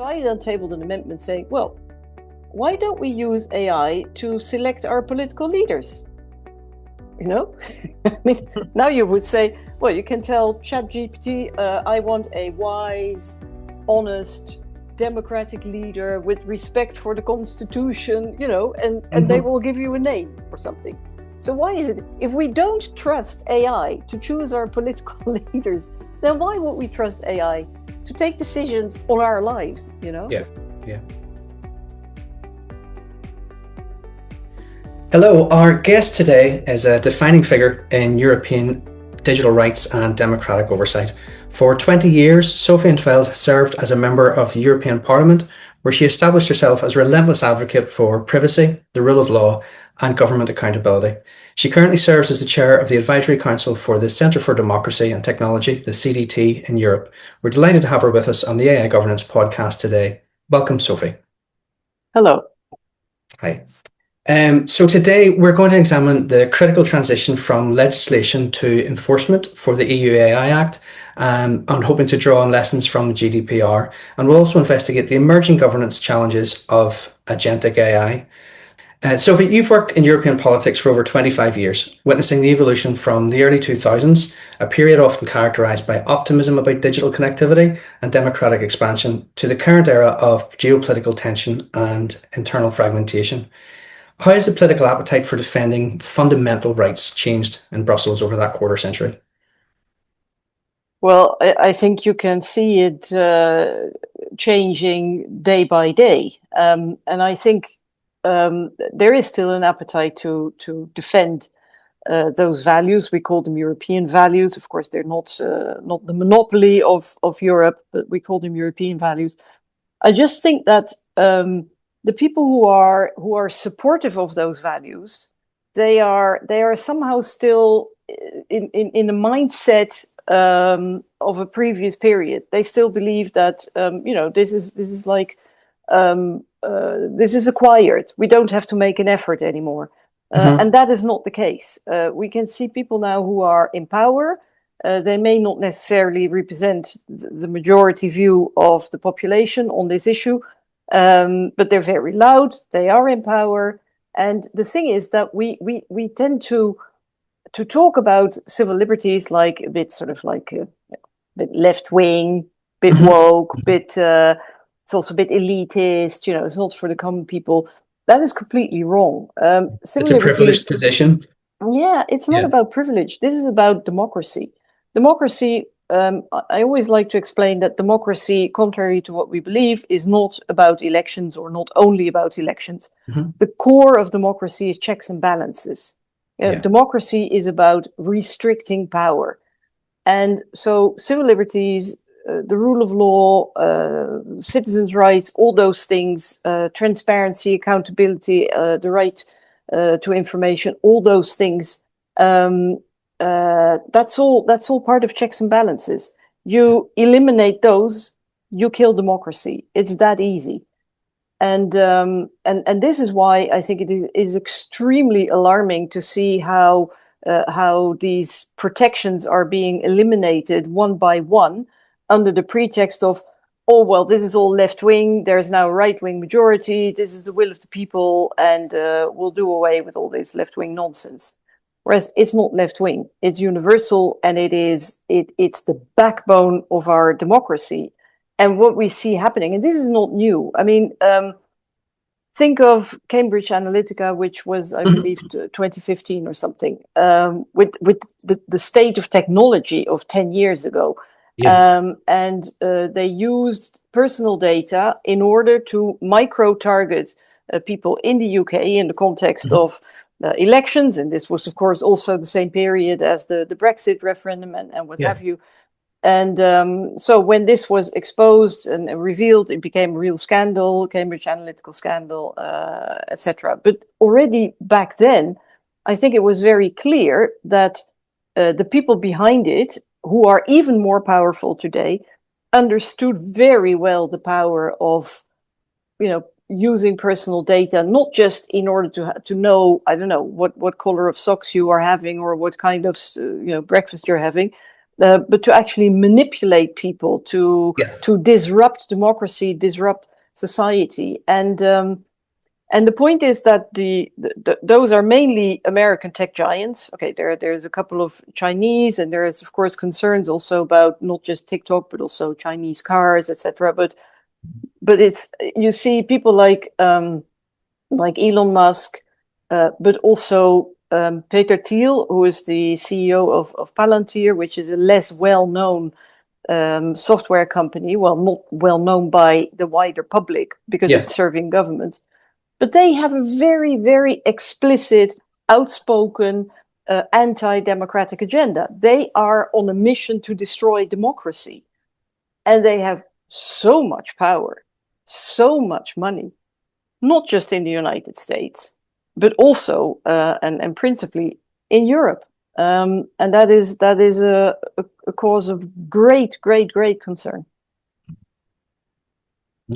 So I then tabled an amendment saying, well, why don't we use AI to select our political leaders? You know, I mean, now you would say, well, you can tell ChatGPT, I want a wise, honest, democratic leader with respect for the Constitution, you know, and they will give you a name or something. So why is it, if we don't trust AI to choose our political leaders, then why would we trust AI to take decisions on our lives, you know? Yeah. Hello, our guest today is a defining figure in European digital rights and democratic oversight. For 20 years, Sophie Veld served as a member of the European Parliament, where she established herself as a relentless advocate for privacy, the rule of law, and government accountability. She currently serves as the chair of the Advisory Council for the Centre for Democracy and Technology, the CDT, in Europe. We're delighted to have her with us on the AI Governance podcast today. Welcome, Sophie. Hello. Hi. So today we're going to examine the critical transition from legislation to enforcement for the EU AI Act, and hoping to draw on lessons from GDPR. And we'll also investigate the emerging governance challenges of Agentic AI. Sophie, you've worked in European politics for over 25 years, witnessing the evolution from the early 2000s, a period often characterised by optimism about digital connectivity and democratic expansion, to the current era of geopolitical tension and internal fragmentation. How has the political appetite for defending fundamental rights changed in Brussels over that quarter century? Well, I think you can see it changing day by day. And I think there is still an appetite to defend those values. We call them European values. Of course, they're not the monopoly of Europe, but we call them European values. I just think that the people who are supportive of those values, they are somehow still in a mindset of a previous period. They still believe that this is like this is acquired. We don't have to make an effort anymore, and that is not the case. We can see people now who are in power. They may not necessarily represent the majority view of the population on this issue. But they're very loud, they are in power. And the thing is that we tend to talk about civil liberties like a bit sort of like a bit left-wing, bit woke, bit it's also a bit elitist, you know, it's not for the common people. That is completely wrong. It's a privileged position. Yeah, it's not about privilege. This is about democracy. Democracy, I always like to explain that democracy, contrary to what we believe, is not about elections or not only about elections. The core of democracy is checks and balances. Democracy is about restricting power. And so civil liberties, the rule of law, citizens' rights, all those things, transparency, accountability, the right to information, all those things, that's all part of checks and balances. You eliminate those, you kill democracy. It's that easy. And this is why I think it is extremely alarming to see how these protections are being eliminated one by one under the pretext of, oh, well, this is all left-wing, there's now a right-wing majority, this is the will of the people, and we'll do away with all this left-wing nonsense. Whereas it's not left-wing, it's universal, and it's the backbone of our democracy. And what we see happening, and this is not new. I mean, think of Cambridge Analytica, which was, I believe, 2015 or something, with the state of technology of 10 years ago. And they used personal data in order to micro-target people in the UK in the context of elections. And this was, of course, also the same period as the Brexit referendum and what have you. And so when this was exposed and revealed, it became a real scandal, Cambridge Analytica scandal, etc. But already back then, I think it was very clear that the people behind it, who are even more powerful today, understood very well the power of, using personal data, not just in order to know, I don't know, what color of socks you are having or what kind of, breakfast you're having, but to actually manipulate people, to disrupt democracy, disrupt society. And the point is that those are mainly American tech giants. Okay, there's a couple of Chinese, and there is of course concerns also about not just TikTok but also Chinese cars, etc. But it's, you see people like Elon Musk, but also Peter Thiel, who is the CEO of Palantir, which is a less well-known software company. Well, not well known by the wider public because it's serving governments. But they have a very, very explicit, outspoken, anti-democratic agenda. They are on a mission to destroy democracy. And they have so much power, so much money, not just in the United States, but also, and principally, in Europe. And that is a cause of great, great, great concern.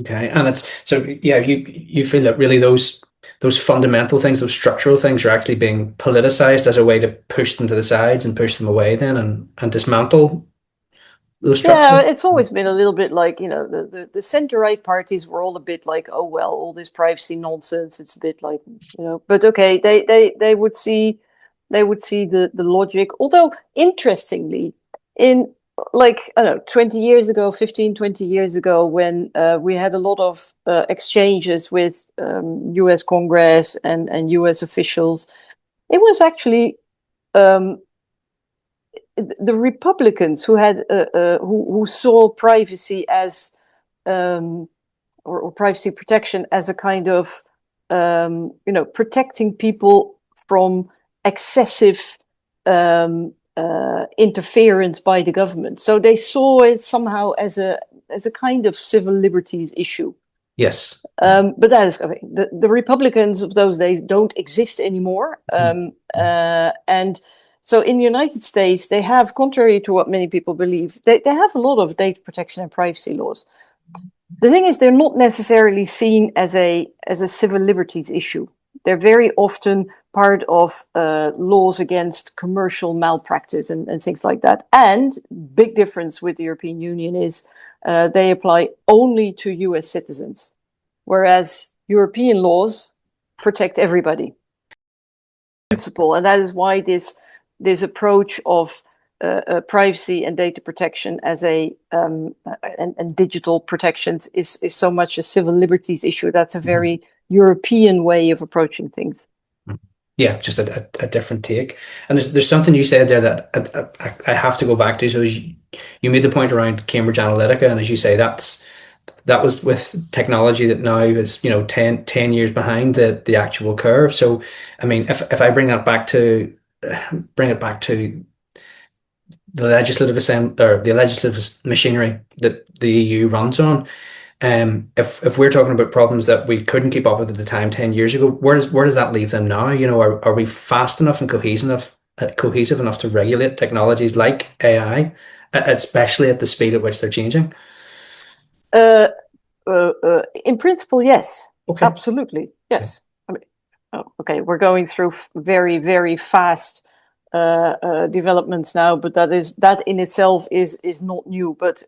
Okay, and it's so you feel that really those fundamental things, those structural things, are actually being politicized as a way to push them to the sides and push them away then, and dismantle those structures. Yeah, it's always been a little bit like, the center-right parties were all a bit like, oh well, all this privacy nonsense. It's a bit like, but okay, they would see the logic. Although interestingly, in like, I don't know, 20 years ago, 15, 20 years ago, when we had a lot of exchanges with US Congress and US officials, it was actually the Republicans who had who saw privacy as or privacy protection as a kind of protecting people from excessive interference by the government. So they saw it somehow as a kind of civil liberties issue. Yes. But that is, the Republicans of those days don't exist anymore. And so in the United States, they have, contrary to what many people believe, they have a lot of data protection and privacy laws. The thing is, they're not necessarily seen as a civil liberties issue. They're very often part of laws against commercial malpractice and things like that. And big difference with the European Union is they apply only to US citizens, whereas European laws protect everybody. Principle, and that is why this approach of privacy and data protection as and digital protections is so much a civil liberties issue. That's a very European way of approaching things. Yeah, just a different take. And there's something you said there that I have to go back to. So you made the point around Cambridge Analytica, and as you say, that was with technology that now is 10 years behind the actual curve. So I mean, if I bring it back to the legislative assembly or the legislative machinery that the EU runs on, if we're talking about problems that we couldn't keep up with at the time 10 years ago, where does that leave them now? Are we fast enough and cohesive enough to regulate technologies like AI, especially at the speed at which they're changing? In principle, yes. Okay. Absolutely, yes. Okay, we're going through very, very fast developments now, but that in itself is not new. But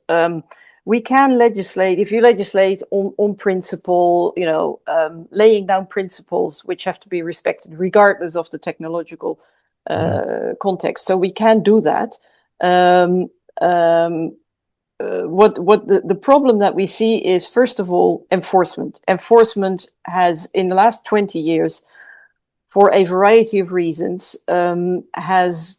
we can legislate. If you legislate on principle, laying down principles which have to be respected regardless of the technological context. So we can do that. What the problem that we see is, first of all, enforcement. Enforcement has, in the last 20 years, for a variety of reasons, has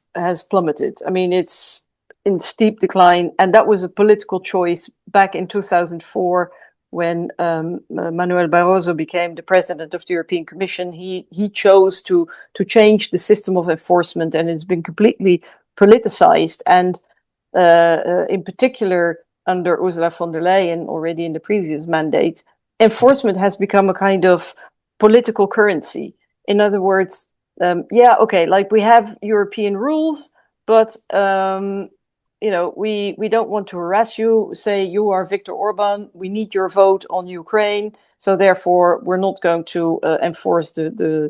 plummeted. I mean, it's in steep decline, and that was a political choice back in 2004 when Manuel Barroso became the president of the European Commission. He chose to change the system of enforcement, and it's been completely politicized. And in particular, under Ursula von der Leyen, already in the previous mandate, enforcement has become a kind of political currency. In other words, like we have European rules, but we don't want to harass you. Say you are Viktor Orban, we need your vote on Ukraine, so therefore we're not going to enforce the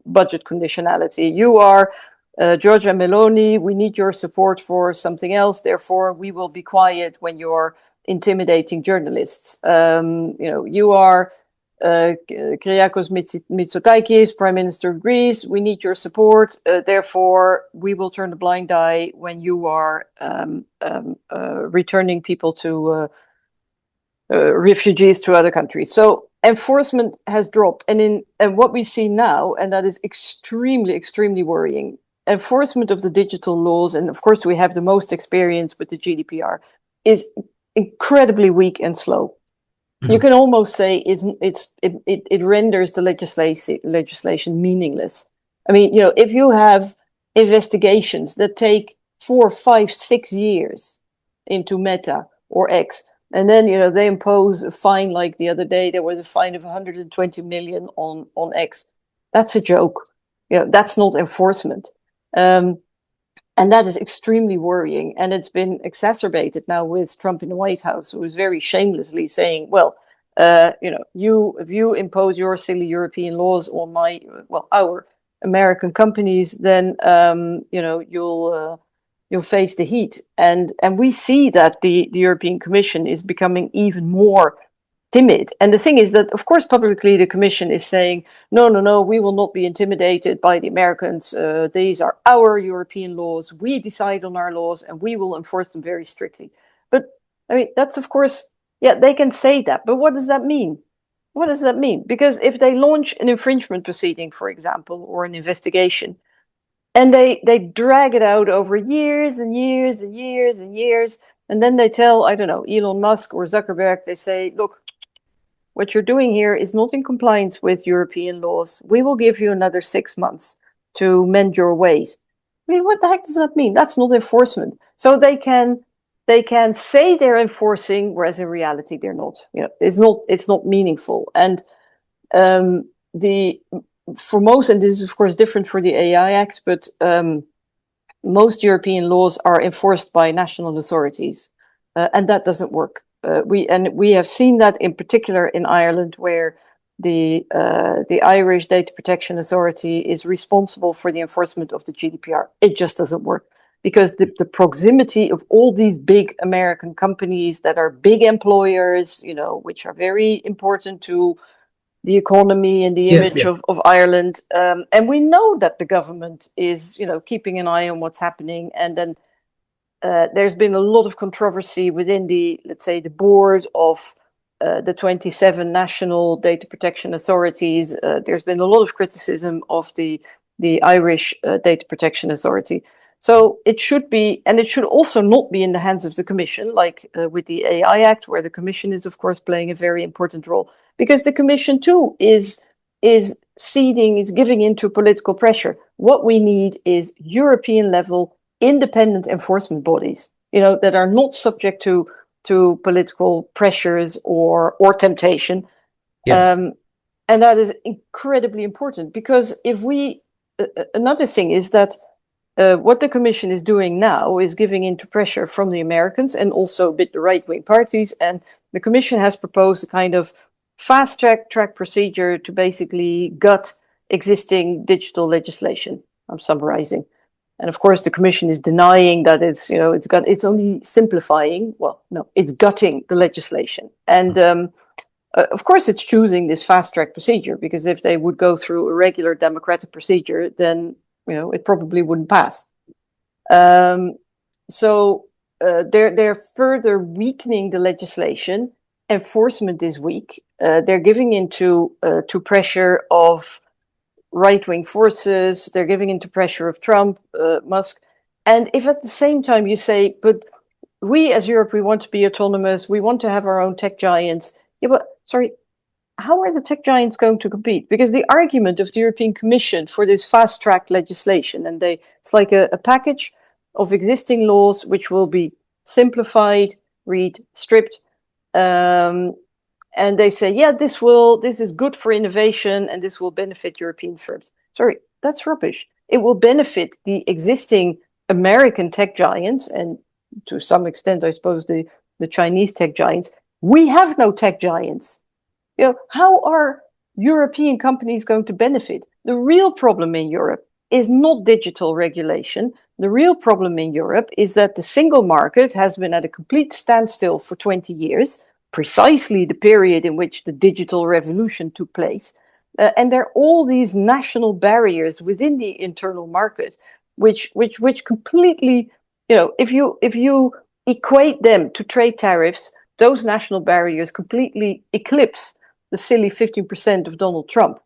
budget conditionality. You are Giorgia Meloni, we need your support for something else. Therefore, we will be quiet when you're intimidating journalists. You are Kyriakos Mitsotakis, Prime Minister of Greece. We need your support. Therefore, we will turn a blind eye when you are returning people to refugees to other countries. So enforcement has dropped, and what we see now, and that is extremely, extremely worrying. Enforcement of the digital laws, and of course we have the most experience with the GDPR, is incredibly weak and slow. You can almost say it renders the legislation meaningless. I mean, if you have investigations that take 4, 5, 6 years into Meta or X, and then they impose a fine, like the other day there was a fine of 120 million on X. That's a joke. That's not enforcement. And that is extremely worrying. And it's been exacerbated now with Trump in the White House, who is very shamelessly saying, well, if you impose your silly European laws on our American companies, then, you'll face the heat. And we see that the European Commission is becoming even more timid. And the thing is that, of course, publicly the Commission is saying, no, we will not be intimidated by the Americans. These are our European laws. We decide on our laws and we will enforce them very strictly. But I mean, that's of course, they can say that. But what does that mean? What does that mean? Because if they launch an infringement proceeding, for example, or an investigation, and they drag it out over years and years and years and years, and then they tell, I don't know, Elon Musk or Zuckerberg, they say, look, what you're doing here is not in compliance with European laws. We will give you another 6 months to mend your ways. I mean, what the heck does that mean? That's not enforcement. So they can say they're enforcing, whereas in reality they're not. It's not meaningful. And for most, and this is of course different for the AI Act, but most European laws are enforced by national authorities, and that doesn't work. We have seen that in particular in Ireland, where the Irish Data Protection Authority is responsible for the enforcement of the GDPR. It just doesn't work because the proximity of all these big American companies that are big employers, which are very important to the economy and the image of Ireland. And we know that the government is, keeping an eye on what's happening. And then there's been a lot of controversy within let's say, the board of the 27 national data protection authorities. There's been a lot of criticism of the Irish Data Protection Authority. So it should be, and it should also not be in the hands of the Commission, like with the AI Act, where the Commission is, of course, playing a very important role, because the Commission too is giving into political pressure. What we need is European level independent enforcement bodies, that are not subject to political pressures or temptation. And that is incredibly important, because another thing is that what the Commission is doing now is giving into pressure from the Americans and also a bit the right-wing parties. And the Commission has proposed a kind of fast-track procedure to basically gut existing digital legislation. I'm summarizing. And of course, the Commission is denying that it's only simplifying. Well, no, it's gutting the legislation. And of course, it's choosing this fast-track procedure, because if they would go through a regular democratic procedure, then it probably wouldn't pass. So they're further weakening the legislation. Enforcement is weak. They're giving into to pressure of right-wing forces. They're giving into pressure of Trump, Musk. And if at the same time you say, but we as Europe, we want to be autonomous, we want to have our own tech giants. Yeah, but sorry, how are the tech giants going to compete? Because the argument of the European Commission for this fast-track legislation, and it's like a package of existing laws which will be simplified, stripped, and they say, yeah, this is good for innovation and this will benefit European firms. Sorry, that's rubbish. It will benefit the existing American tech giants, and to some extent, I suppose, the Chinese tech giants. We have no tech giants. How are European companies going to benefit? The real problem in Europe is not digital regulation. The real problem in Europe is that the single market has been at a complete standstill for 20 years, precisely the period in which the digital revolution took place. And there are all these national barriers within the internal market, which completely, if you equate them to trade tariffs, those national barriers completely eclipse the silly 15% of Donald Trump.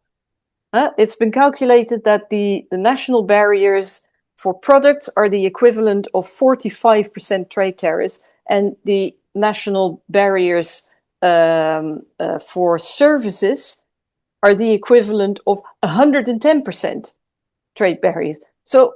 It's been calculated that the national barriers for products are the equivalent of 45% trade tariffs, and the national barriers for services are the equivalent of 110% trade barriers. So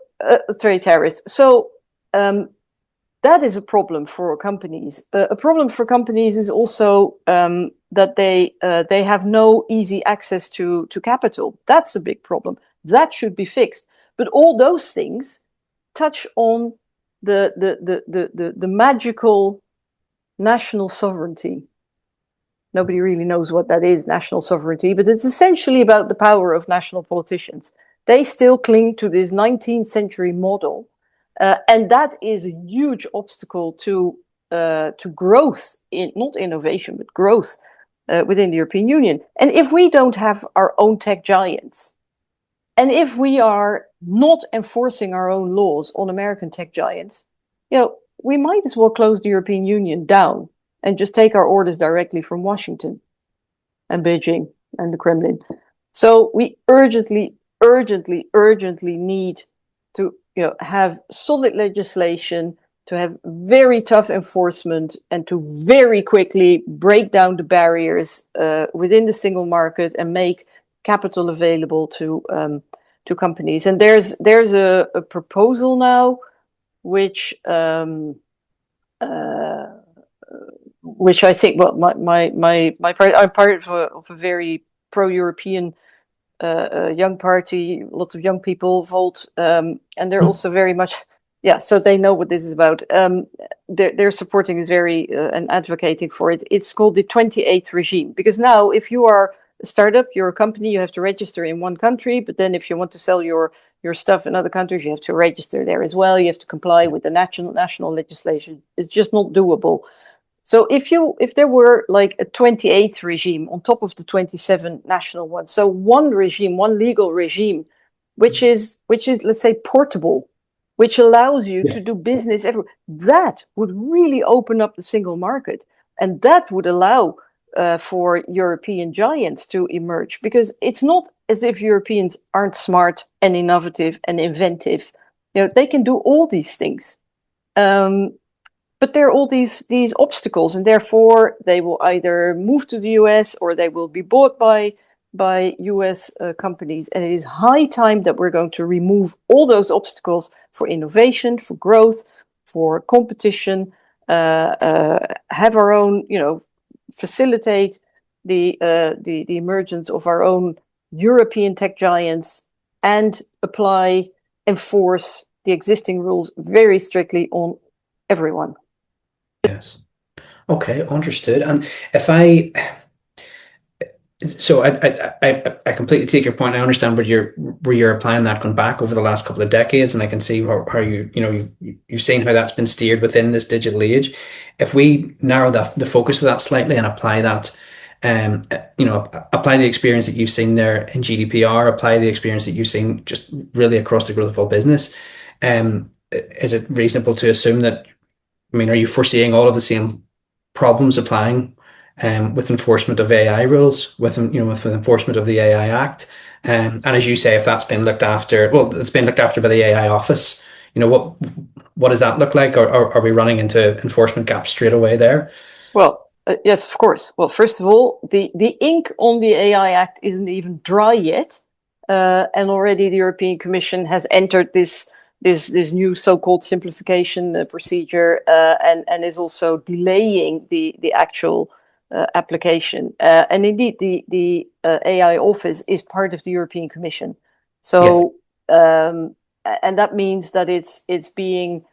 trade tariffs. So that is a problem for companies. A problem for companies is also that they have no easy access to capital. That's a big problem. That should be fixed. But all those things touch on the magical national sovereignty. Nobody really knows what that is, national sovereignty, but it's essentially about the power of national politicians. They still cling to this 19th century model. And that is a huge obstacle to growth, not innovation, but growth within the European Union. And if we don't have our own tech giants, and if we are not enforcing our own laws on American tech giants, we might as well close the European Union down and just take our orders directly from Washington and Beijing and the Kremlin. So we urgently need to have solid legislation, to have very tough enforcement, and to very quickly break down the barriers within the single market and make capital available to companies. And there's a proposal now which I think, well, my part, I'm part of a very pro-European young party. Lots of young people vote, and they're also very much, so they know what this is about. They're supporting it very and advocating for it. It's called the 28th regime, because now if you are a startup, you're a company, you have to register in one country, but then if you want to sell your stuff in other countries, you have to register there as well. You have to comply with the national legislation. It's just not doable. So if there were like a 28th regime on top of the 27 national ones, so one regime, one legal regime, which is let's say portable, which allows you to do business everywhere, that would really open up the single market, and that would allow for European giants to emerge, because it's not as if Europeans aren't smart and innovative and inventive. They can do all these things. But there are all these obstacles, and therefore they will either move to the US or they will be bought by US companies. And it is high time that we're going to remove all those obstacles for innovation, for growth, for competition, have our own, facilitate the emergence of our own European tech giants, and enforce the existing rules very strictly on everyone. Yes. Okay, understood. And I completely take your point. I understand where you're applying that, going back over the last couple of decades, and I can see how you've seen how that's been steered within this digital age. If we narrow the focus of that slightly and apply that, apply the experience that you've seen there in GDPR, apply the experience that you've seen just really across the growth of all business, is it reasonable to assume that? Are you foreseeing all of the same problems applying with enforcement of AI rules, with enforcement of the AI Act? And as you say, if that's been looked after, it's been looked after by the AI office. What does that look like? Or are we running into enforcement gaps straight away there? Well, yes, of course. Well, first of all, the ink on the AI Act isn't even dry yet, and already the European Commission has entered this new so-called simplification procedure, and is also delaying the actual application. And indeed, the AI office is part of the European Commission. So, and that means that it's being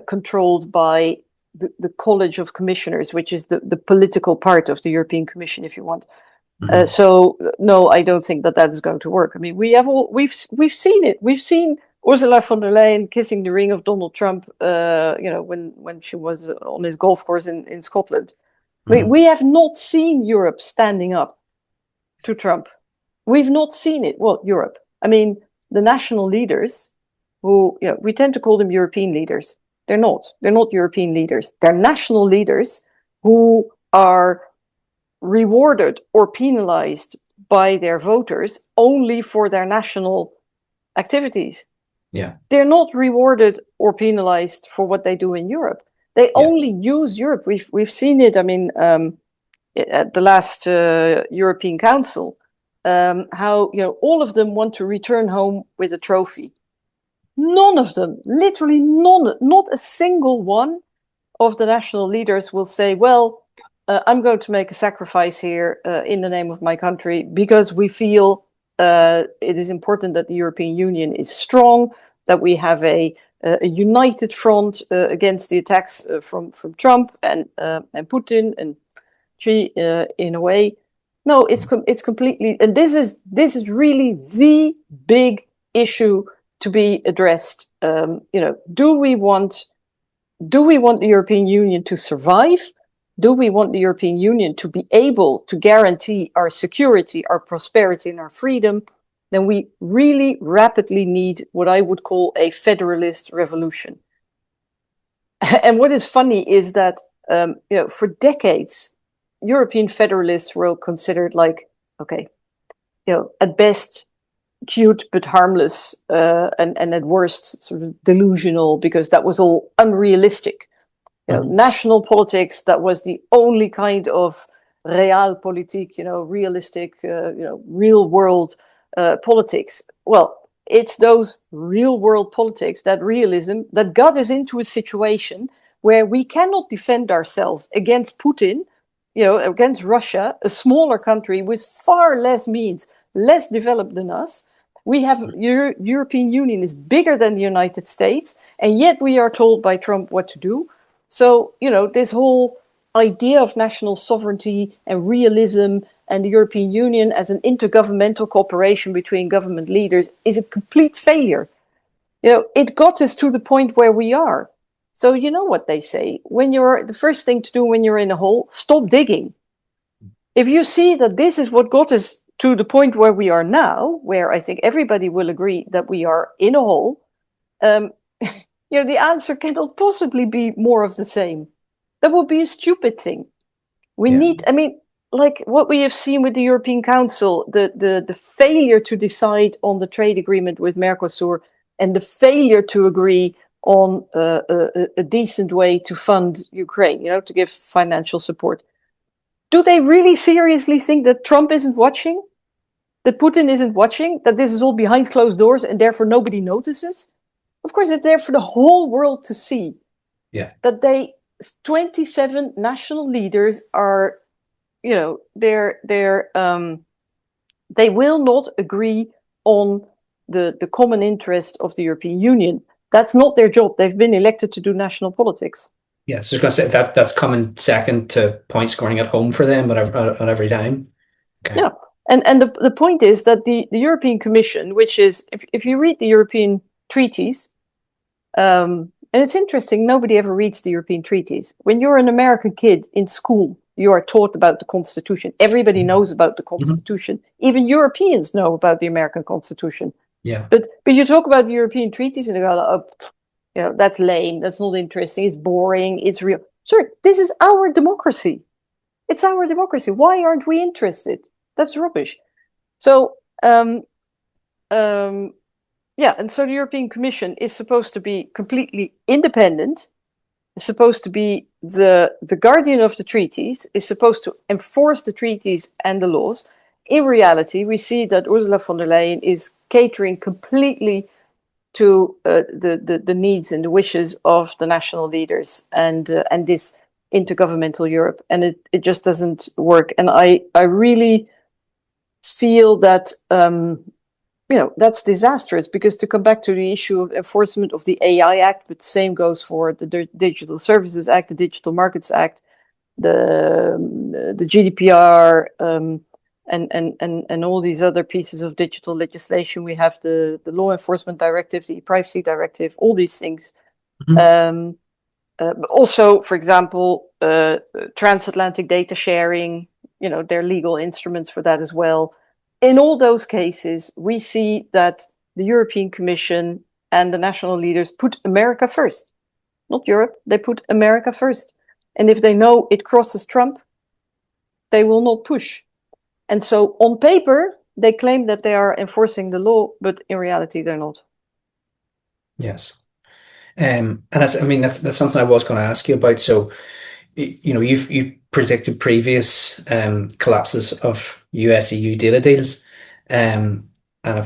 controlled by the College of Commissioners, which is the political part of the European Commission, if you want. So no, I don't think that is going to work. I mean, we've seen it. We've seen Ursula von der Leyen kissing the ring of Donald Trump. When she was on his golf course in Scotland. We have not seen Europe standing up to Trump. We've not seen it. Well, Europe. I mean, the national leaders, who we tend to call them European leaders. They're not. They're not European leaders. They're national leaders who are rewarded or penalized by their voters only for their national activities. Yeah. They're not rewarded or penalized for what they do in Europe. They only use Europe. We've seen it. I mean, at the last European Council, how all of them want to return home with a trophy. None of them, literally none, not a single one of the national leaders will say, well, I'm going to make a sacrifice here in the name of my country because we feel it is important that the European Union is strong, that we have a united front against the attacks from Trump and Putin and Xi in a way. No, it's completely, and this is really the big issue to be addressed. Do we want the European Union to survive? Do we want the European Union to be able to guarantee our security, our prosperity, and our freedom? Then we really rapidly need what I would call a federalist revolution. And what is funny is that for decades, European federalists were considered like, okay, at best cute but harmless, and at worst sort of delusional, because that was all unrealistic. National politics, that was the only kind of realpolitik, realistic, real world politics. Well, it's those real world politics, that realism, that got us into a situation where we cannot defend ourselves against Putin, against Russia, a smaller country with far less means, less developed than us. We have European Union is bigger than the United States, and yet we are told by Trump what to do. So, this whole idea of national sovereignty and realism and the European Union as an intergovernmental cooperation between government leaders is a complete failure. It got us to the point where we are. So you know what they say, the first thing to do when you're in a hole, stop digging. If you see that this is what got us to the point where we are now, where I think everybody will agree that we are in a hole, the answer cannot possibly be more of the same. That would be a stupid thing. We need, like what we have seen with the European Council, the failure to decide on the trade agreement with Mercosur and the failure to agree on a decent way to fund Ukraine, to give financial support. Do they really seriously think that Trump isn't watching? That Putin isn't watching? That this is all behind closed doors and therefore nobody notices? Of course, it's there for the whole world to see. Yeah. That 27 national leaders are, they will not agree on the common interest of the European Union. That's not their job. They've been elected to do national politics. Yes, I was going to say that's coming second to point scoring at home for them, but at every time. Okay. Yeah, and the point is that the European Commission, which is, if you read the European treaties, and it's interesting, nobody ever reads the European treaties. When you're an American kid in school, you are taught about the Constitution. Everybody knows about the Constitution. Even Europeans know about the American Constitution. Yeah. But you talk about the European treaties and they go, that's lame, that's not interesting, it's boring, it's real. Sure, this is our democracy. It's our democracy. Why aren't we interested? That's rubbish. So, and so the European Commission is supposed to be completely independent, is supposed to be the guardian of the treaties, is supposed to enforce the treaties and the laws. In reality, we see that Ursula von der Leyen is catering completely to the needs and the wishes of the national leaders and this intergovernmental Europe, and it just doesn't work. And I really feel that that's disastrous, because to come back to the issue of enforcement of the AI Act, but the same goes for the Digital Services Act, the Digital Markets Act, the GDPR, and all these other pieces of digital legislation. We have the law enforcement directive, the privacy directive, all these things. Mm-hmm. But also, for example, transatlantic data sharing, there are legal instruments for that as well. In all those cases, we see that the European Commission and the national leaders put America first, not Europe. They put America first. And if they know it crosses Trump, they will not push. And so on paper, they claim that they are enforcing the law, but in reality, they're not. Yes. And that's something I was going to ask you about. So, you've predicted previous collapses of US EU data deals. And I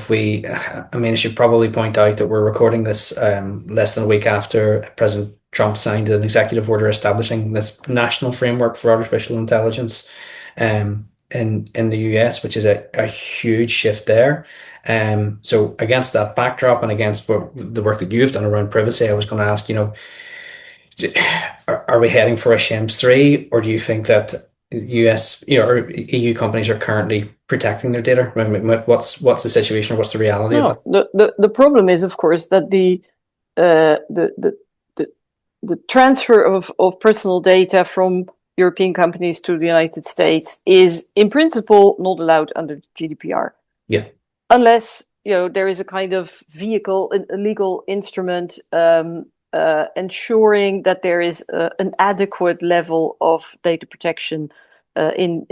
should probably point out that we're recording this less than a week after President Trump signed an executive order establishing this national framework for artificial intelligence in the US, which is a huge shift there. So against that backdrop and against the work that you've done around privacy, I was going to ask, are we heading for a Schrems 3, or do you think that US, or EU companies are currently protecting their data? What's the situation, or what's the reality of it? The problem is, of course, that the transfer of personal data from European companies to the United States is, in principle, not allowed under GDPR. Yeah. Unless there is a kind of vehicle, a legal instrument ensuring that there is an adequate level of data protection in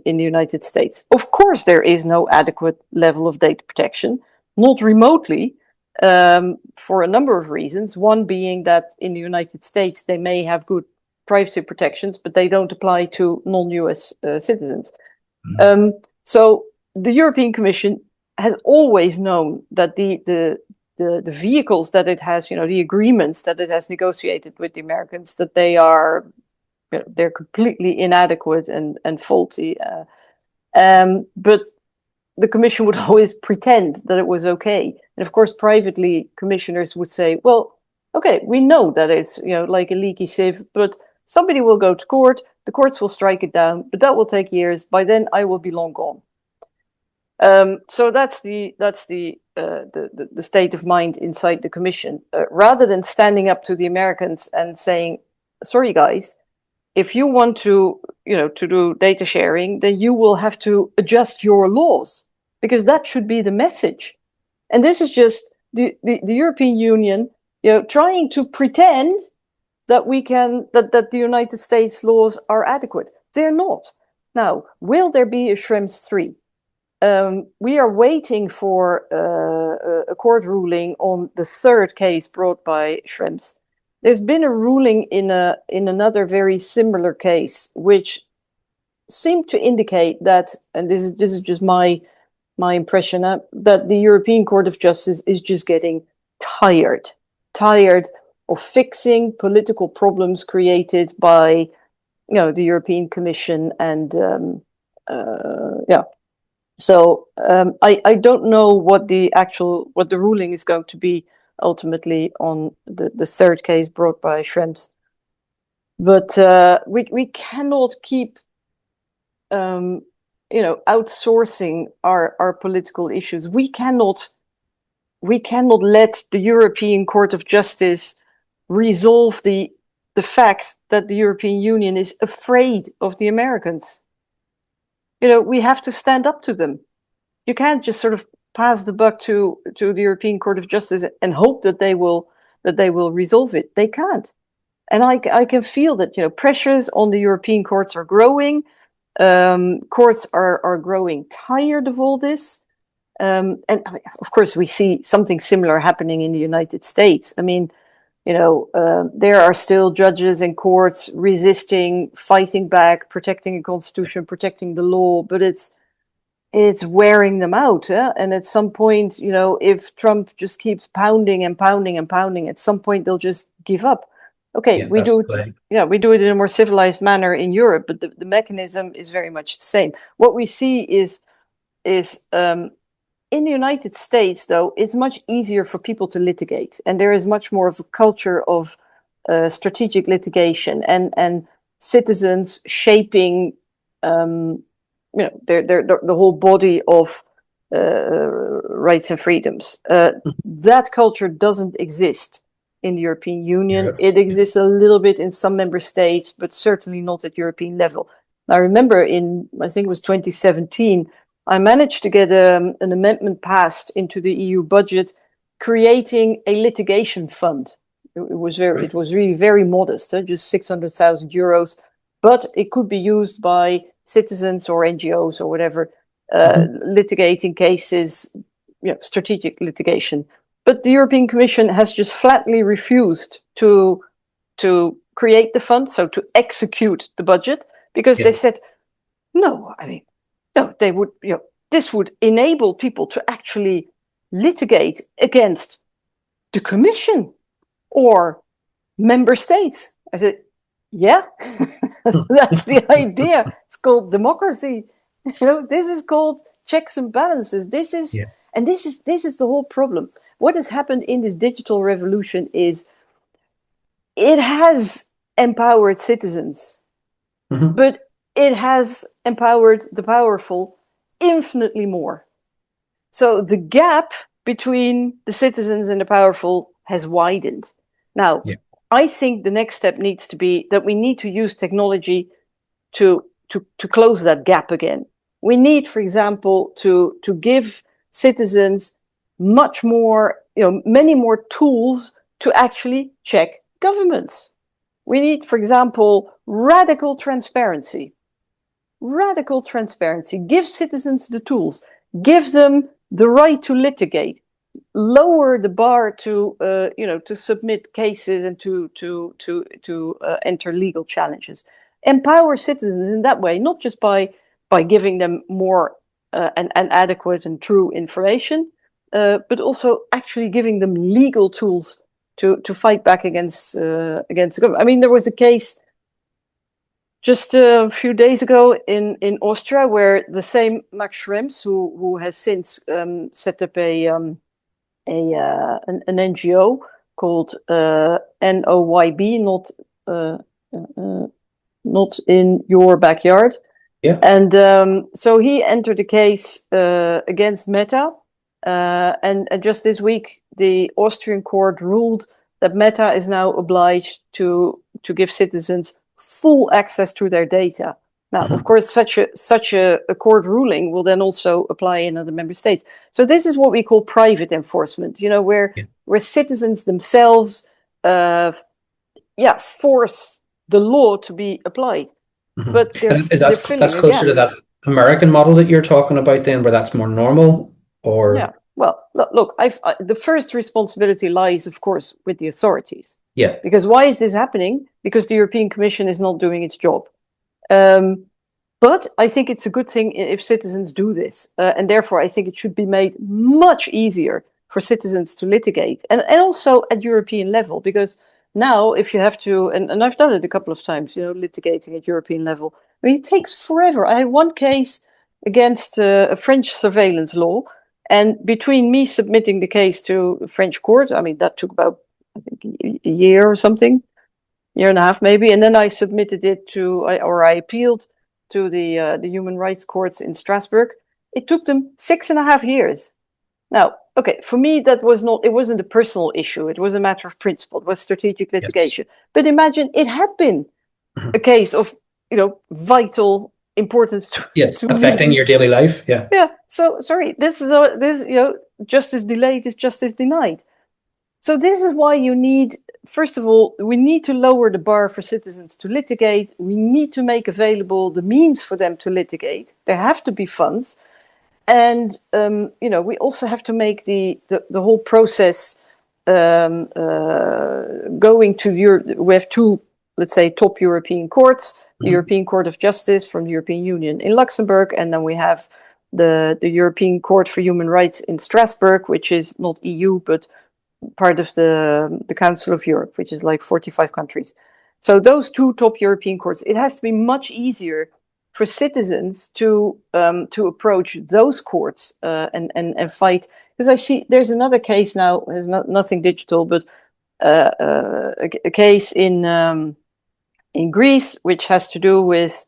the United States. Of course, there is no adequate level of data protection, not remotely, for a number of reasons. One being that in the United States, they may have good privacy protections, but they don't apply to non-US citizens. Mm-hmm. So the European Commission has always known that the vehicles that it has, the agreements that it has negotiated with the Americans, that they're completely inadequate and faulty. But the Commission would always pretend that it was okay. And of course, privately, commissioners would say, well, okay, we know that it's, like a leaky sieve, but somebody will go to court, the courts will strike it down, but that will take years. By then, I will be long gone. So that's the state of mind inside the Commission. Rather than standing up to the Americans and saying, sorry, guys, if you want to do data sharing, then you will have to adjust your laws, because that should be the message. And this is just the European Union, trying to pretend that that the United States laws are adequate. They're not. Now, will there be a Schrems 3? We are waiting for a court ruling on the third case brought by Schrems. There's been a ruling in another very similar case, which seemed to indicate that, and this is just my impression, that the European Court of Justice is just getting tired of fixing political problems created by the European Commission and So I don't know what the ruling is going to be ultimately on the third case brought by Schrems. But we cannot keep outsourcing our political issues. We cannot let the European Court of Justice resolve the fact that the European Union is afraid of the Americans. We have to stand up to them. You can't just sort of pass the buck to the European Court of Justice and hope that they will resolve it. They can't. And I can feel that pressures on the European courts are growing. Courts are growing tired of all this. And of course, we see something similar happening in the United States. I mean, there are still judges and courts resisting, fighting back, protecting the Constitution, protecting the law, but it's wearing them out. And at some point, if Trump just keeps pounding and pounding and pounding, at some point they'll just give up. Okay, yeah, we do it in a more civilized manner in Europe, but the mechanism is very much the same. What we see is in the United States, though, it's much easier for people to litigate, and there is much more of a culture of strategic litigation and citizens shaping they're the whole body of rights and freedoms. That culture doesn't exist in the European Union. Europe. It exists a little bit in some member states, but certainly not at European level. I remember I think it was 2017, I managed to get an amendment passed into the EU budget, creating a litigation fund. It was really very modest, just 600,000 euros, but it could be used by citizens or NGOs or whatever, litigating cases, strategic litigation. But the European Commission has just flatly refused to create the fund, so to execute the budget, because they said, no, they would, this would enable people to actually litigate against the Commission or member states. I said, yeah, that's the idea. It's called democracy. This is called checks and balances. This is the whole problem. What has happened in this digital revolution is it has empowered citizens, but it has empowered the powerful infinitely more. So the gap between the citizens and the powerful has widened. Now, I think the next step needs to be that we need to use technology to close that gap again. We need, for example, to give citizens much more, many more tools to actually check governments. We need, for example, radical transparency. Radical transparency. Give citizens the tools. Give them the right to litigate. Lower the bar to submit cases and to enter legal challenges. Empower citizens in that way, not just by giving them more and adequate and true information, but also actually giving them legal tools to fight back against the government. I mean, there was a case just a few days ago in Austria where the same Max Schrems, who has since set up an NGO called NOYB, not in your backyard. Yeah. And so he entered a case against Meta, and just this week the Austrian court ruled that Meta is now obliged to give citizens full access to their data. Now, of course, such a court ruling will then also apply in other member states. So this is what we call private enforcement, where citizens themselves force the law to be applied. But that's closer to that American model that you're talking about then, where that's more normal? Or well, look, the first responsibility lies, of course, with the authorities. Yeah. Because why is this happening? Because the European Commission is not doing its job. But I think it's a good thing if citizens do this. And therefore, I think it should be made much easier for citizens to litigate. And also at European level, because now if you have to, and I've done it a couple of times, litigating at European level, I mean, it takes forever. I had one case against a French surveillance law. And between me submitting the case to the French court, I mean, that took about, I think, a year or something, year and a half maybe. And then I submitted it I appealed to the human rights courts in Strasbourg. It took them 6.5 years. Now, okay, for me, it wasn't a personal issue. It was a matter of principle. It was strategic litigation. Yes. But imagine it had been a case of, vital importance to affecting your daily life. Yeah. Yeah. So sorry, this justice delayed is justice denied. So this is why you need, first of all, we need to lower the bar for citizens to litigate. We need to make available the means for them to litigate. There have to be funds. And, we also have to make the whole process going to we have two, let's say, top European courts, the European Court of Justice from the European Union in Luxembourg, and then we have the European Court for Human Rights in Strasbourg, which is not EU, but part of the Council of Europe, which is like 45 countries. So those two top European courts, it has to be much easier for citizens to approach those courts and fight. Because I see there's another case now, there's nothing digital, but a case in Greece, which has to do with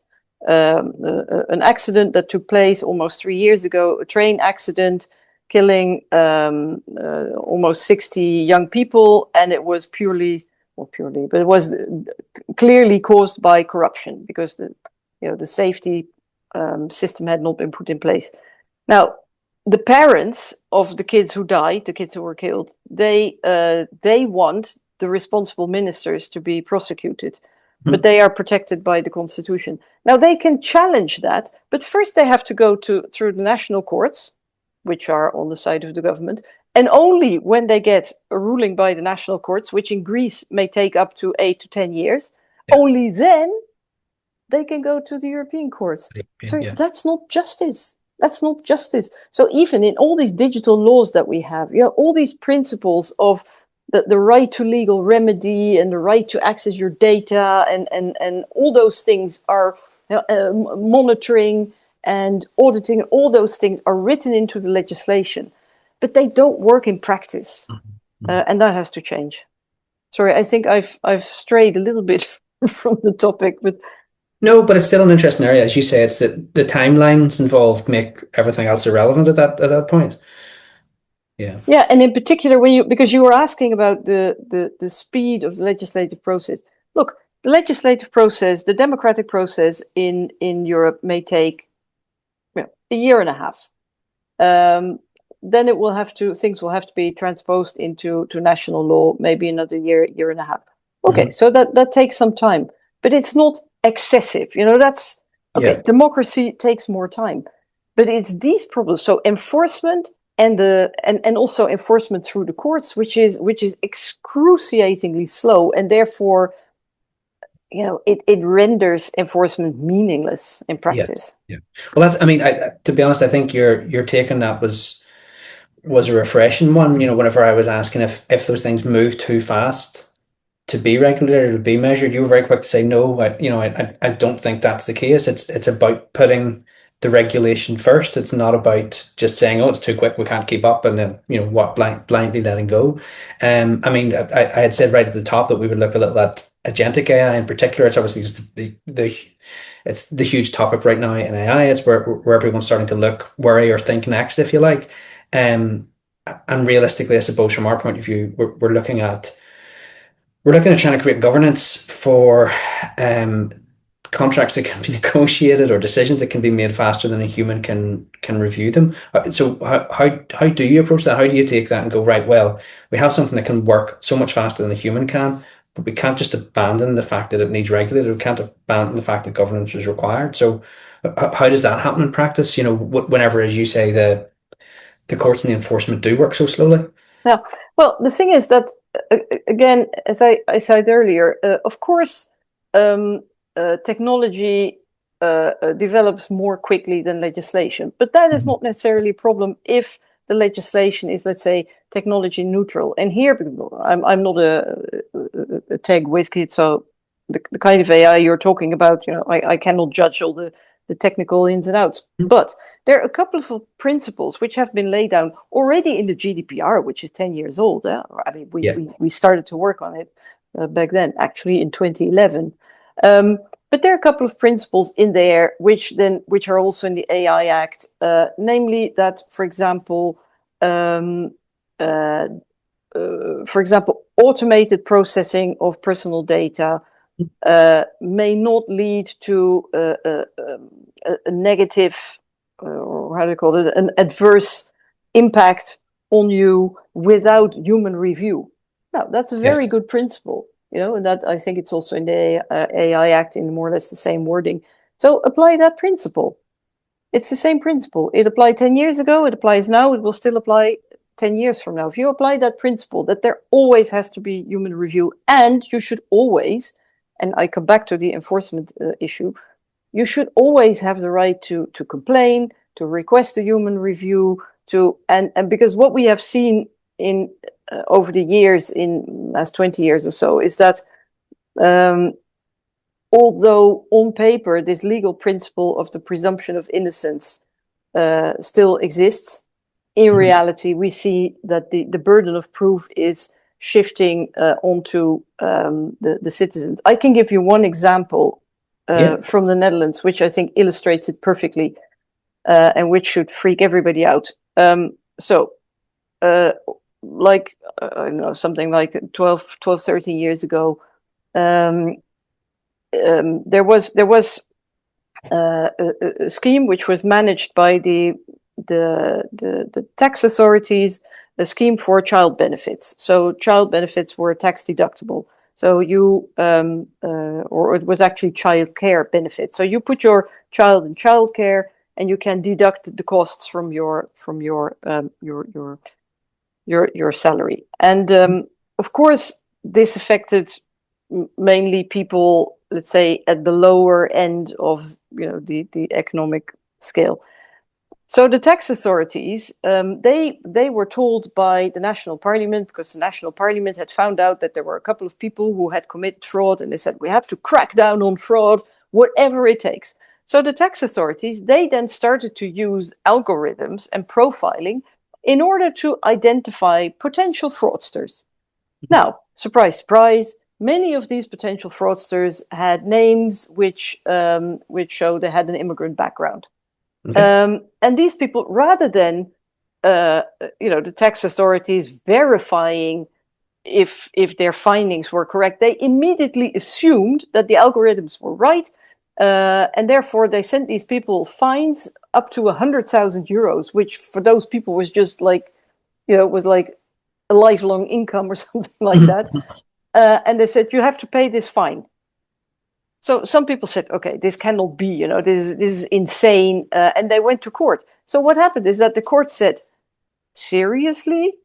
an accident that took place almost 3 years ago, a train accident killing almost 60 young people, and it was but it was clearly caused by corruption because the safety system had not been put in place. Now, the parents of the kids who died, the kids who were killed, they want the responsible ministers to be prosecuted, but they are protected by the Constitution. Now, they can challenge that, but first they have to go through the national courts, which are on the side of the government, and only when they get a ruling by the national courts, which in Greece may take up to 8 to 10 years, only then they can go to the European courts. So that's not justice. That's not justice. So even in all these digital laws that we have, all these principles of the right to legal remedy and the right to access your data and all those things are monitoring and auditing, all those things are written into the legislation, but they don't work in practice. And that has to change. Sorry, I think I've strayed a little bit from the topic, but no, but it's still an interesting area. As you say, it's that the timelines involved make everything else irrelevant at that point. Yeah, and in particular, because you were asking about the speed of the legislative process. Look, the legislative process, the democratic process in Europe may take a year and a half. Then things will have to be transposed into national law, maybe another year and a half. Okay, so that takes some time, but it's not excessive. That's okay. Democracy takes more time, but it's these problems. So enforcement and also enforcement through the courts, which is excruciatingly slow, and therefore, it renders enforcement meaningless in practice. Yeah. Well, to be honest, I think your take on that was a refreshing one. Whenever I was asking if those things move too fast to be regulated or to be measured, you were very quick to say no. I don't think that's the case. It's about putting the regulation first. It's not about just saying, oh, it's too quick, we can't keep up, and then blindly letting go. I had said right at the top that we would look a little at agentic AI in particular. It's obviously just it's the huge topic right now in AI. It's where everyone's starting to look, worry, or think next, if you like. And realistically, I suppose from our point of view, we're looking at trying to create governance for contracts that can be negotiated or decisions that can be made faster than a human can review them. So how do you approach that? How do you take that and go, right, well, we have something that can work so much faster than a human can, but we can't just abandon the fact that it needs regulated. We can't abandon the fact that governance is required. So how does that happen in practice? Whenever, as you say, the courts and the enforcement do work so slowly? Yeah. Well, the thing is that, again, as I said earlier, of course, technology develops more quickly than legislation, but that is not necessarily a problem if the legislation is, let's say, technology neutral. And here, I'm not a tech whiz kid, so the kind of AI you're talking about, I cannot judge all the technical ins and outs. But there are a couple of principles which have been laid down already in the GDPR, which is 10 years old. We started to work on it back then, actually in 2011. But there are a couple of principles in there which are also in the AI Act, namely that, for example, automated processing of personal data may not lead to a negative, or how do you call it, an adverse impact on you without human review. Now, that's a very good principle. And that, I think it's also in the AI Act in more or less the same wording. So apply that principle. It's the same principle. It applied 10 years ago, it applies now, it will still apply 10 years from now. If you apply that principle, that there always has to be human review, and you should always, and I come back to the enforcement issue, you should always have the right to complain, to request a human review, and because what we have seen in over the years, in last 20 years or so, is that although on paper this legal principle of the presumption of innocence still exists, in reality we see that the burden of proof is shifting onto the citizens. I can give you one example from the Netherlands, which I think illustrates it perfectly, and which should freak everybody out. Like, I don't know, something like 12, 13 years ago, there was a scheme which was managed by the tax authorities, a scheme for child benefits. So child benefits were tax deductible. So you, or it was actually child care benefits. So you put your child in child care, and you can deduct the costs from your salary. And of course, this affected mainly people, let's say, at the lower end of the economic scale. So the tax authorities, they were told by the national parliament, because the national parliament had found out that there were a couple of people who had committed fraud, and they said, we have to crack down on fraud, whatever it takes. So the tax authorities, they then started to use algorithms and profiling in order to identify potential fraudsters. Now, surprise, surprise, many of these potential fraudsters had names which show they had an immigrant background. Okay. And these people, rather than the tax authorities verifying if their findings were correct, they immediately assumed that the algorithms were right, and therefore they sent these people fines up to 100,000 euros, which for those people was just like, was like a lifelong income or something like that. And they said, you have to pay this fine. So some people said, okay, this cannot be, this is insane. And they went to court. So what happened is that the court said, seriously?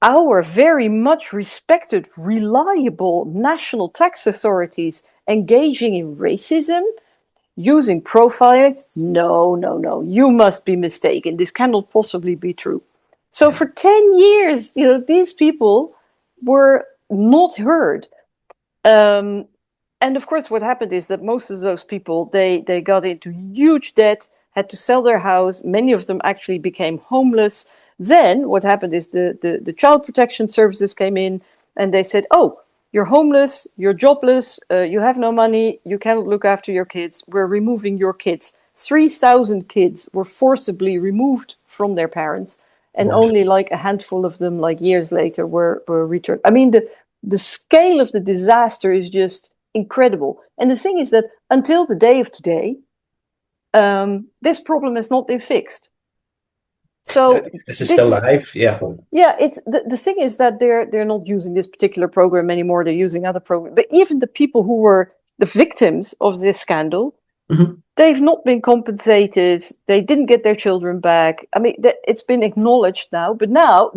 Our very much respected, reliable national tax authorities engaging in racism, using profiling? No, you must be mistaken. This cannot possibly be true. So for 10 years, these people were not heard. And of course, what happened is that most of those people, they got into huge debt, had to sell their house. Many of them actually became homeless. Then what happened is the child protection services came in, and they said, oh, you're homeless, you're jobless, you have no money, you cannot look after your kids. We're removing your kids. 3,000 kids were forcibly removed from their parents, and only like a handful of them, like years later, were returned. I mean, the scale of the disaster is just incredible. And the thing is that until the day of today, this problem has not been fixed. So this is still live. Yeah. It's the thing is that they're not using this particular program anymore. They're using other programs. But even the people who were the victims of this scandal, they've not been compensated. They didn't get their children back. I mean, it's been acknowledged now. But now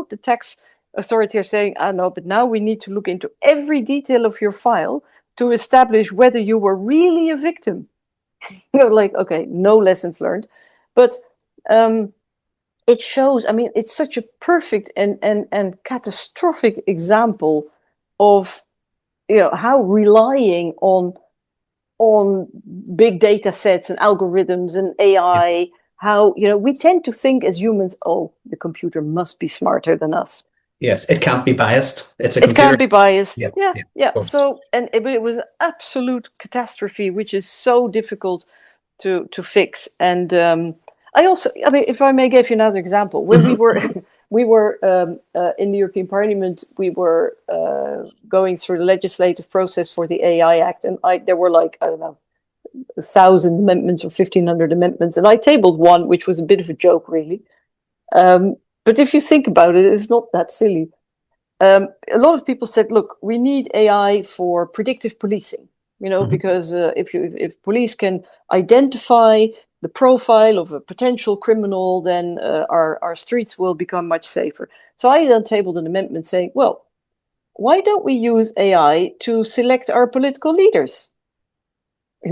the tax authority are saying, no, but now we need to look into every detail of your file to establish whether you were really a victim. Like, okay, no lessons learned. But it shows, I mean, it's such a perfect and catastrophic example of, how relying on big data sets and algorithms and AI, how, we tend to think as humans, oh, the computer must be smarter than us. Yes, it can't be biased. It can't be biased. Yeah. So, but it was an absolute catastrophe, which is so difficult to fix. And I mean, if I may give you another example, when we were in the European Parliament, we were going through the legislative process for the AI Act, and there were like, I don't know, 1,000 amendments or 1,500 amendments, and I tabled one, which was a bit of a joke, really. But if you think about it, it's not that silly. A lot of people said, look, we need AI for predictive policing, because if police can identify the profile of a potential criminal, then our streets will become much safer. So I then tabled an amendment saying, well, why don't we use AI to select our political leaders? I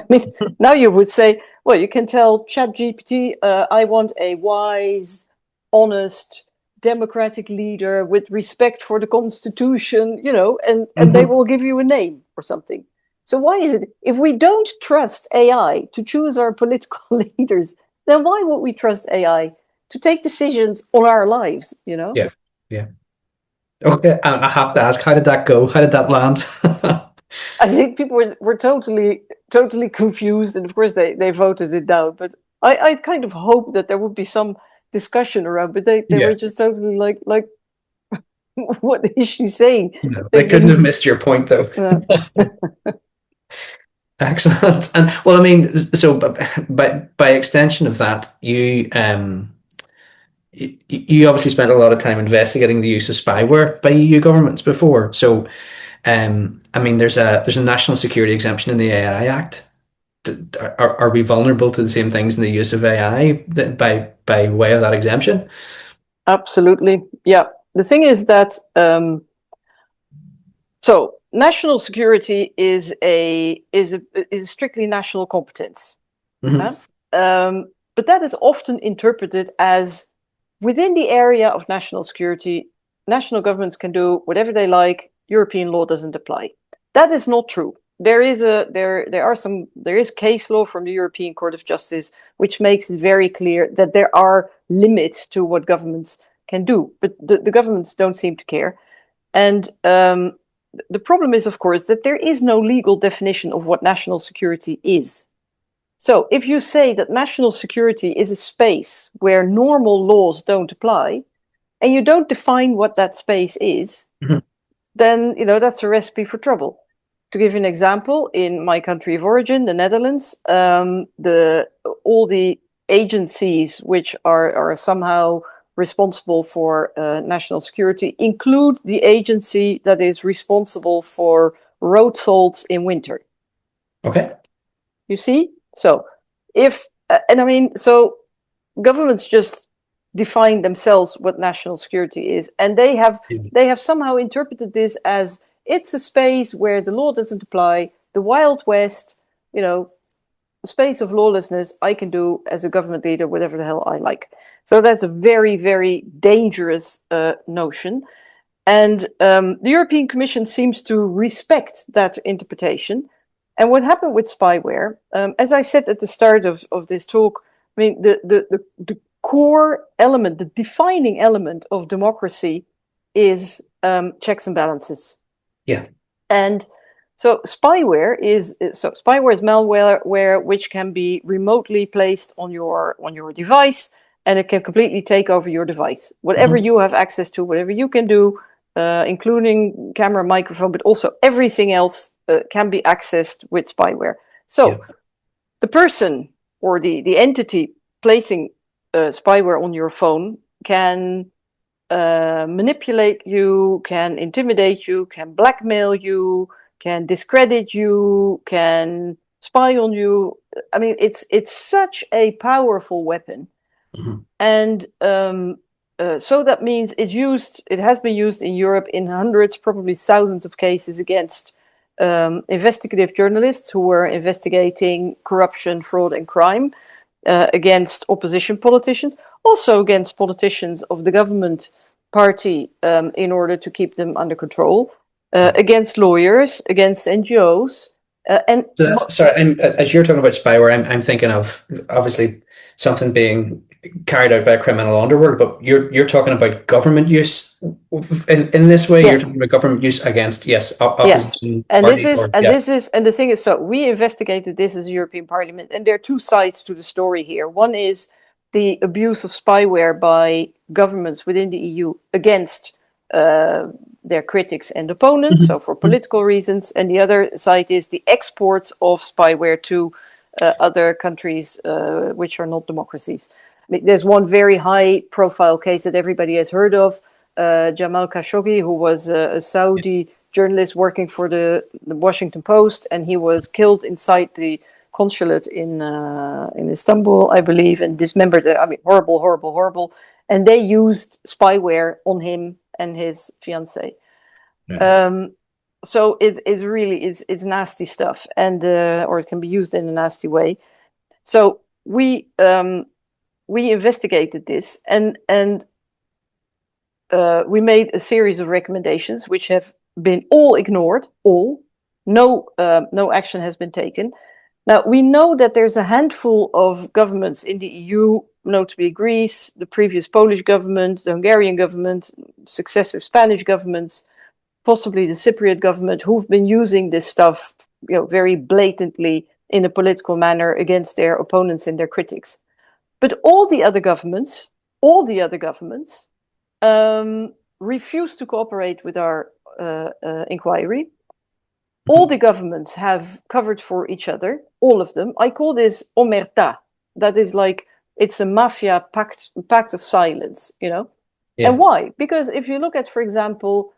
mean, now you would say, well, you can tell ChatGPT, I want a wise, honest, democratic leader with respect for the Constitution, and they will give you a name or something. So why is it, if we don't trust AI to choose our political leaders, then why would we trust AI to take decisions on our lives, Yeah. Okay, I have to ask, how did that go? How did that land? I think people were totally confused, and of course they voted it down. But I kind of hoped that there would be some discussion around, but they were just totally like what is she saying? No, they couldn't have missed your point though. Excellent. And well, I mean, so by extension of that, you obviously spent a lot of time investigating the use of spyware by EU governments before. So, I mean, there's a national security exemption in the AI Act. Are we vulnerable to the same things in the use of AI by way of that exemption? Absolutely, yeah. The thing is that so national security is strictly national competence. Mm-hmm. But that is often interpreted as within the area of national security, national governments can do whatever they like. European law doesn't apply. That is not true. There is case law from the European Court of Justice which makes it very clear that there are limits to what governments can do, but the governments don't seem to care. And the problem is, of course, that there is no legal definition of what national security is. So if you say that national security is a space where normal laws don't apply, and you don't define what that space is, mm-hmm. then that's a recipe for trouble. To give you an example, in my country of origin, the Netherlands, all the agencies which are somehow responsible for national security include the agency that is responsible for road salts in winter. Okay. You see? So so governments just define themselves what national security is, and they have somehow interpreted this as it's a space where the law doesn't apply, the Wild West, space of lawlessness. I can do as a government leader whatever the hell I like. So that's a very, very dangerous notion. And the European Commission seems to respect that interpretation. And what happened with spyware, as I said at the start of this talk, I mean, the core element, the defining element of democracy is checks and balances. Yeah. And so spyware is malware which can be remotely placed on your device, and it can completely take over your device. Whatever mm-hmm. you have access to, whatever you can do, including camera, microphone, but also everything else can be accessed with spyware. So the person or the entity placing spyware on your phone can manipulate you, can intimidate you, can blackmail you, can discredit you, can spy on you. I mean, it's such a powerful weapon. Mm-hmm. And so that means it has been used in Europe in hundreds, probably thousands of cases against investigative journalists who were investigating corruption, fraud, and crime, against opposition politicians, also against politicians of the government party in order to keep them under control, against lawyers, against NGOs. As you're talking about spyware, I'm thinking of obviously something being carried out by a criminal underworld, but you're talking about government use in this way. Yes. You're talking about government use against opposition and parties. And the thing is, so we investigated this as a European Parliament, and there are two sides to the story here. One is the abuse of spyware by governments within the EU against their critics and opponents, so for political reasons, and the other side is the exports of spyware to other countries which are not democracies. I mean, there's one very high-profile case that everybody has heard of, Jamal Khashoggi, who was a Saudi journalist working for the Washington Post, and he was killed inside the consulate in Istanbul, I believe, and dismembered. I mean, horrible, horrible, horrible. And they used spyware on him and his fiancée. Yeah. So it's really nasty stuff, and or it can be used in a nasty way. So we investigated this, and we made a series of recommendations which have been all ignored. No action has been taken. Now we know that there's a handful of governments in the EU, notably Greece, the previous Polish government, the Hungarian government, successive Spanish governments, possibly the Cypriot government, who've been using this stuff, very blatantly in a political manner against their opponents and their critics. But all the other governments refuse to cooperate with our inquiry. All the governments have covered for each other, all of them. I call this omerta. That is like, it's a mafia pact of silence, Yeah. And why? Because if you look at, for example,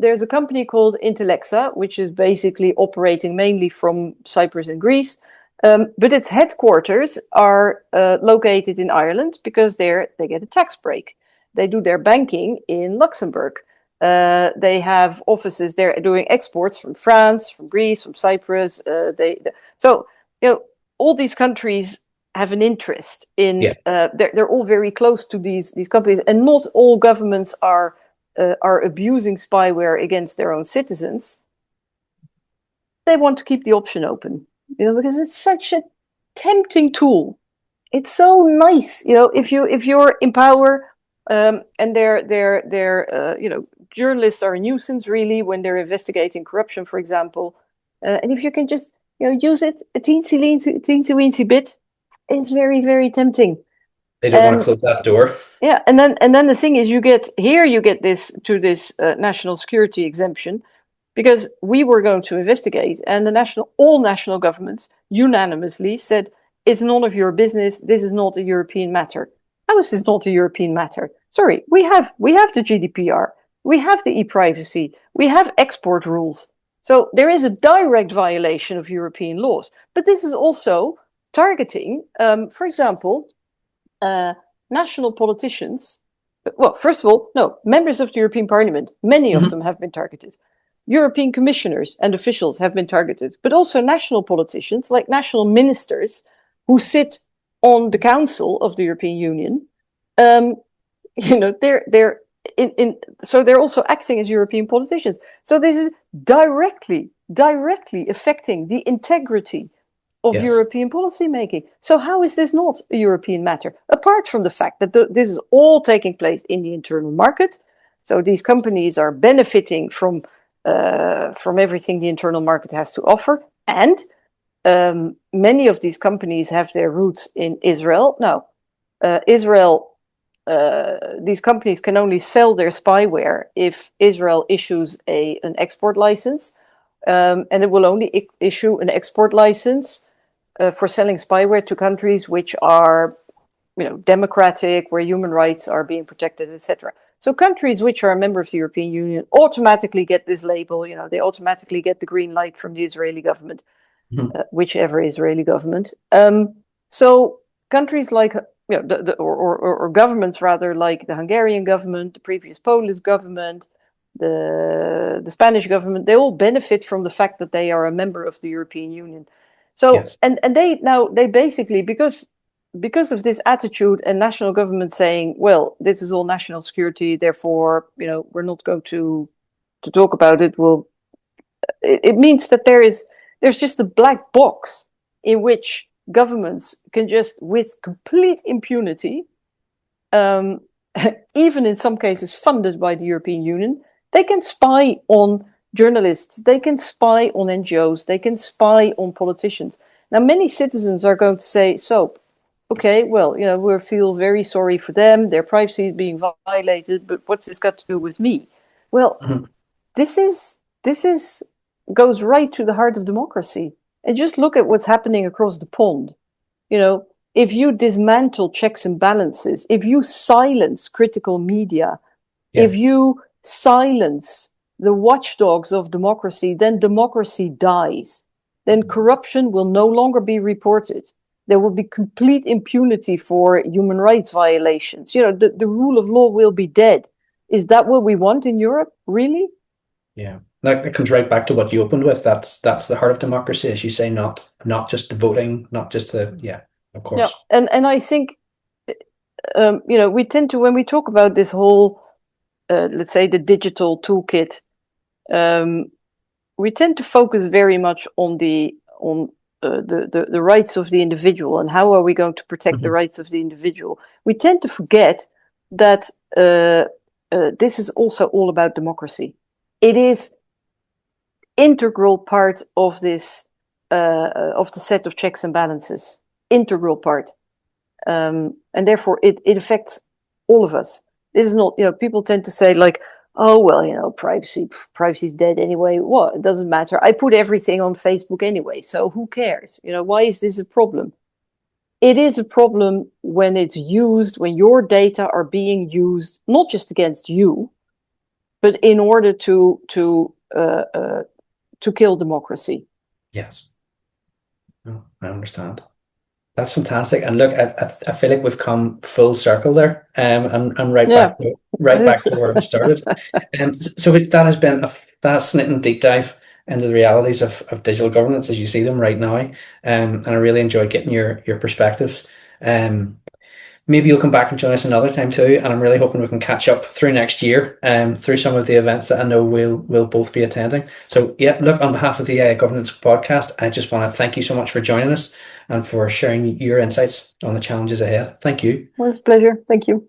there's a company called Intellexa, which is basically operating mainly from Cyprus and Greece. But its headquarters are located in Ireland because they get a tax break. They do their banking in Luxembourg. They have offices there doing exports from France, from Greece, from Cyprus. So all these countries have an interest in. They're all very close to these companies, and not all governments are abusing spyware against their own citizens. They want to keep the option open, because it's such a tempting tool. It's so nice, if you're in power, and journalists are a nuisance really when they're investigating corruption, for example, and if you can just use it a teensy bit, it's very, very tempting. They don't want to close that door. Yeah, and then the thing is, you get this national security exemption, because we were going to investigate, and all national governments unanimously said, it's none of your business. This is not a European matter. How is this not a European matter? Sorry, we have the GDPR, we have the e-privacy, we have export rules. So there is a direct violation of European laws. But this is also targeting, for example, national politicians. Well, first of all, no, members of the European Parliament, many of them have been targeted. European commissioners and officials have been targeted, but also national politicians, like national ministers who sit on the Council of the European Union. So they're also acting as European politicians. So this is directly affecting the integrity of European policy making. So how is this not a European matter? Apart from the fact that this is all taking place in the internal market, so these companies are benefiting from everything the internal market has to offer, and many of these companies have their roots in Israel. Now, these companies can only sell their spyware if Israel issues an export license, and it will only issue an export license for selling spyware to countries which are, democratic, where human rights are being protected, etc. So countries which are a member of the European Union automatically get this label. They automatically get the green light from the Israeli government, whichever Israeli government. So countries like, or governments rather, like the Hungarian government, the previous Polish government, the Spanish government, they all benefit from the fact that they are a member of the European Union. So, and they basically, because of this attitude and national government saying, well, this is all national security, therefore, we're not going to talk about it. Well, it means that there's just a black box in which governments can just, with complete impunity, even in some cases funded by the European Union, they can spy on journalists, they can spy on NGOs, they can spy on politicians. Now, many citizens are going to say, so, okay, well, we feel very sorry for them, their privacy is being violated, but what's this got to do with me? Well, this goes right to the heart of democracy. And just look at what's happening across the pond. If you dismantle checks and balances, if you silence critical media, if you silence the watchdogs of democracy, then democracy dies. Then corruption will no longer be reported. There will be complete impunity for human rights violations. The rule of law will be dead. Is that what we want in Europe? Really? Yeah. That comes right back to what you opened with. That's the heart of democracy, as you say, not just the voting, not just the, of course. Yeah. And I think, we tend to, when we talk about this whole, let's say, the digital toolkit, we tend to focus very much on the rights of the individual and how are we going to protect the rights of the individual. We tend to forget that this is also all about democracy. it is integral part of this of the set of checks and balances. Integral part, and therefore it affects all of us. This is not, people tend to say like, oh well, privacy's dead anyway. What? It doesn't matter. I put everything on Facebook anyway, so who cares? Why is this a problem? It is a problem when it's used, when your data are being used not just against you, but in order to kill democracy. Yes. Oh, I understand. That's fantastic. And look, I feel like we've come full circle there, and right back to where we started. So that has been a fascinating deep dive into the realities of digital governance as you see them right now. And I really enjoyed getting your perspectives. Maybe you'll come back and join us another time too. And I'm really hoping we can catch up through next year, through some of the events that I know we'll both be attending. So yeah, look, on behalf of the AI Governance Podcast, I just want to thank you so much for joining us and for sharing your insights on the challenges ahead. Thank you. Well, it's a pleasure. Thank you.